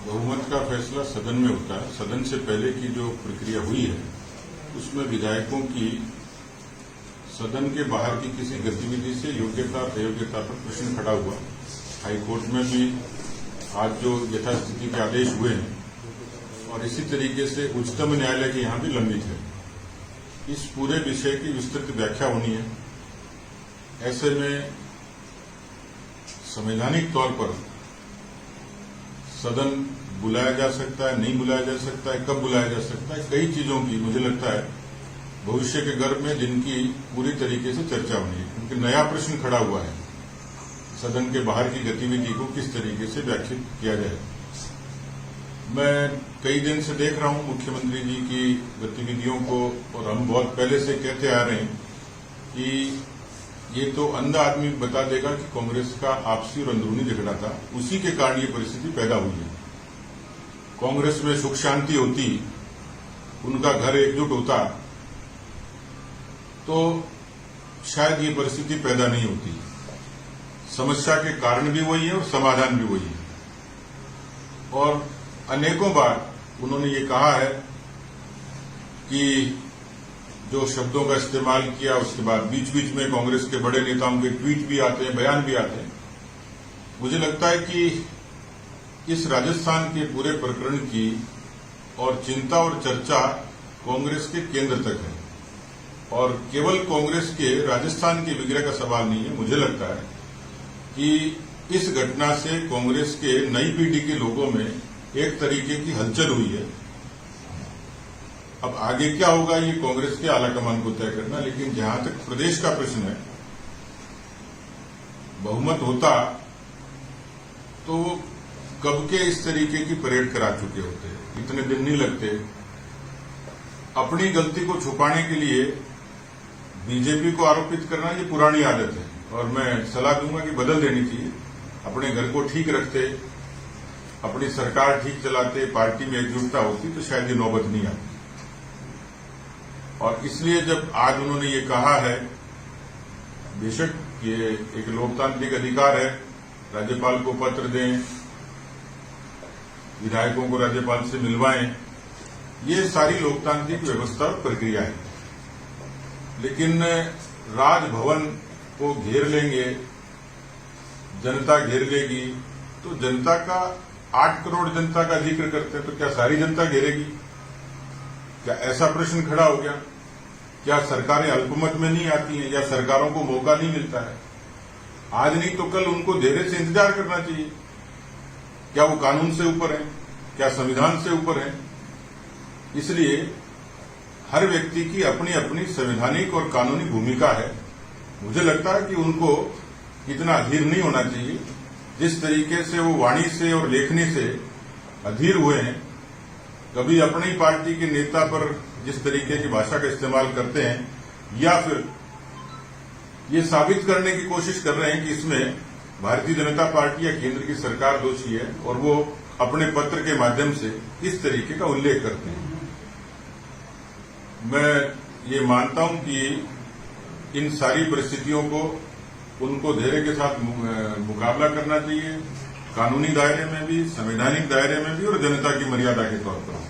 बहुमत का फैसला सदन में होता है। सदन से पहले की जो प्रक्रिया हुई है उसमें विधायकों की सदन के बाहर की किसी गतिविधि से योग्यता अयोग्यता पर प्रश्न खड़ा हुआ। हाईकोर्ट में भी आज जो यथास्थिति के आदेश हुए हैं और इसी तरीके से उच्चतम न्यायालय के यहां भी लंबित है। इस पूरे विषय की विस्तृत व्याख्या होनी है। ऐसे में संवैधानिक तौर पर सदन बुलाया जा सकता है, नहीं बुलाया जा सकता है, कब बुलाया जा सकता है, कई चीजों की मुझे लगता है भविष्य के गर्भ में जिनकी पूरी तरीके से चर्चा होनी है। क्योंकि नया प्रश्न खड़ा हुआ है, सदन के बाहर की गतिविधि को किस तरीके से व्याख्यात किया जाए। मैं कई दिन से देख रहा हूं मुख्यमंत्री जी की गतिविधियों को, और हम बहुत पहले से कहते आ रहे हैं कि ये तो अंधा आदमी बता देगा कि कांग्रेस का आपसी और अंदरूनी झगड़ा था, उसी के कारण ये परिस्थिति पैदा हुई है। कांग्रेस में सुख शांति होती, उनका घर एकजुट होता, तो शायद ये परिस्थिति पैदा नहीं होती। समस्या के कारण भी वही है और समाधान भी वही है। और अनेकों बार उन्होंने ये कहा है कि जो शब्दों का इस्तेमाल किया, उसके बाद बीच बीच में कांग्रेस के बड़े नेताओं के ट्वीट भी आते हैं, बयान भी आते हैं। मुझे लगता है कि इस राजस्थान के पूरे प्रकरण की और चिंता और चर्चा कांग्रेस के केंद्र तक है और केवल कांग्रेस के राजस्थान के विग्रह का सवाल नहीं है। मुझे लगता है कि इस घटना से कांग्रेस के नई पीढ़ी के लोगों में एक तरीके की हलचल हुई है। अब आगे क्या होगा ये कांग्रेस के आलाकमान को तय करना, लेकिन जहां तक प्रदेश का प्रश्न है, बहुमत होता तो वो कब के इस तरीके की परेड करा चुके होते, इतने दिन नहीं लगते। अपनी गलती को छुपाने के लिए बीजेपी को आरोपित करना ये पुरानी आदत है और मैं सलाह दूंगा कि बदल देनी चाहिए। अपने घर को ठीक रखते, अपनी सरकार ठीक चलाते, पार्टी में एकजुटता होती तो शायद ये नौबत नहीं आती। और इसलिए जब आज उन्होंने ये कहा है, बेशक ये एक लोकतांत्रिक अधिकार है, राज्यपाल को पत्र दें, विधायकों को राज्यपाल से मिलवाएं, ये सारी लोकतांत्रिक व्यवस्था और प्रक्रिया है। लेकिन राजभवन को घेर लेंगे, जनता घेर लेगी, तो जनता का 8 करोड़ जनता का जिक्र करते हैं तो क्या सारी जनता घेरेगी? क्या ऐसा प्रश्न खड़ा हो गया? क्या सरकारें अल्पमत में नहीं आती हैं या सरकारों को मौका नहीं मिलता है? आज नहीं तो कल उनको धैर्य से इंतजार करना चाहिए। क्या वो कानून से ऊपर है? क्या संविधान से ऊपर है? इसलिए हर व्यक्ति की अपनी अपनी संवैधानिक और कानूनी भूमिका है। मुझे लगता है कि उनको इतना अधीर नहीं होना चाहिए। जिस तरीके से वो वाणी से और लेखनी से अधीर हुए हैं, कभी अपनी पार्टी के नेता पर जिस तरीके की भाषा का इस्तेमाल करते हैं, या फिर ये साबित करने की कोशिश कर रहे हैं कि इसमें भारतीय जनता पार्टी या केंद्र की सरकार दोषी है, और वो अपने पत्र के माध्यम से इस तरीके का उल्लेख करते हैं। मैं ये मानता हूं कि इन सारी परिस्थितियों को उनको धैर्य के साथ मुकाबला करना चाहिए, कानूनी दायरे में भी, संवैधानिक दायरे में भी और जनता की मर्यादा के तौर पर।